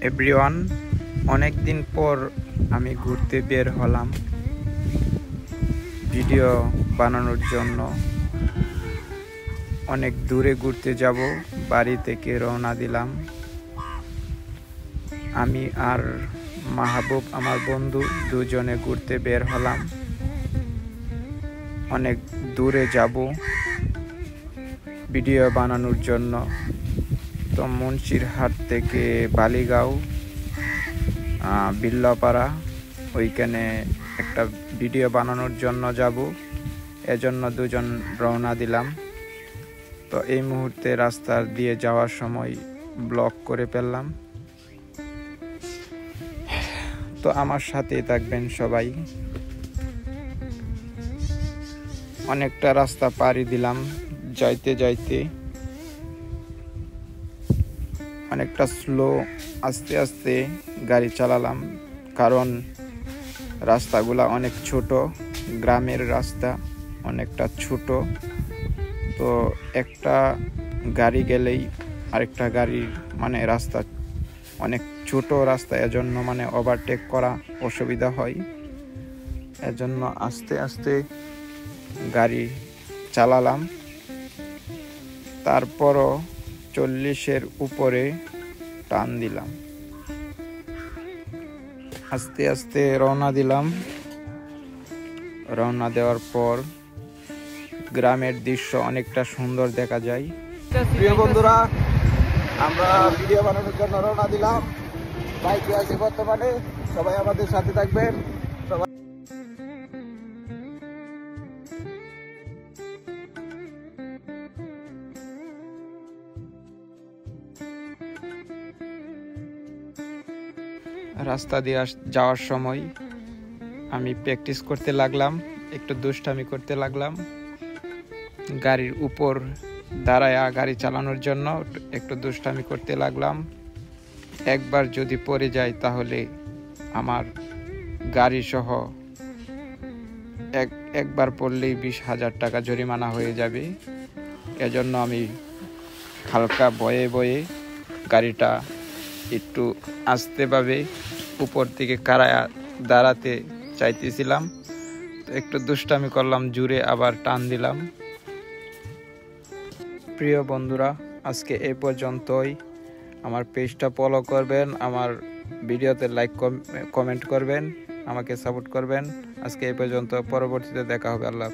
Everyone, অনেক দিন পর আমি ঘুরতে বের হলাম ভিডিও বানানোর জন্য। অনেক দূরে ঘুরতে যাব, বাড়ি থেকে রওনা দিলাম। আমি আর মাহবুব আমার বন্ধু দুজনে ঘুরতে বের হলাম। অনেক দূরে যাব ভিডিও বানানোর জন্য। তো মুন্সিরহাট থেকে বালিগাঁও, বিল্লাপাড়া, ওইখানে একটা ভিডিও বানানোর জন্য যাব। এজন্য দুজন রওনা দিলাম। তো এই মুহূর্তে রাস্তা দিয়ে যাওয়ার সময় ব্লগ করে ফেললাম। তো আমার সাথে থাকবেন সবাই। অনেকটা রাস্তা পাড়ি দিলাম। যাইতে যাইতে অনেকটা স্লো, আস্তে আস্তে গাড়ি চালালাম, কারণ রাস্তাগুলা অনেক ছোট, গ্রামের রাস্তা অনেকটা ছোট। তো একটা গাড়ি গেলেই আরেকটা গাড়ির রাস্তা অনেক ছোট রাস্তা, এজন্য ওভারটেক করা অসুবিধা হয়। এজন্য আস্তে আস্তে গাড়ি চালালাম। তারপরও 40-এর উপরে টান দিলাম। আস্তে আস্তে রওনা দিলাম। রওনা দেওয়ার পর গ্রামের দৃশ্য অনেকটা সুন্দর দেখা যায়। প্রিয় বন্ধুরা, আমরা ভিডিও বানানোর জন্য রওনা দিলাম। বাইকে আছি বর্তমানে, সবাই আমাদের সাথে থাকবেন। সবাই রাস্তা দিয়ে যাওয়ার সময় আমি প্র্যাকটিস করতে লাগলাম, একটু দুষ্টামি করতে লাগলাম। গাড়ির উপর দাঁড়ায় গাড়ি চালানোর জন্য একটু দুষ্টামি করতে লাগলাম। একবার যদি পড়ে যায় তাহলে আমার গাড়ি সহ একবার পড়লেই 20,000 টাকা জরিমানা হয়ে যাবে। এজন্য আমি হালকা বয়ে বয়ে গাড়িটা একটু আস্তেভাবে উপর থেকে দাঁড়াতে চাইতেছিলাম। তো একটু দুষ্টামি করলাম, জুড়ে আবার টান দিলাম। প্রিয় বন্ধুরা, আজকে এই পর্যন্তই। আমার পেজটা ফলো করবেন, আমার ভিডিওতে লাইক কমেন্ট করবেন, আমাকে সাপোর্ট করবেন। আজকে এই পর্যন্ত, পরবর্তীতে দেখা হবে। আল্লাহ।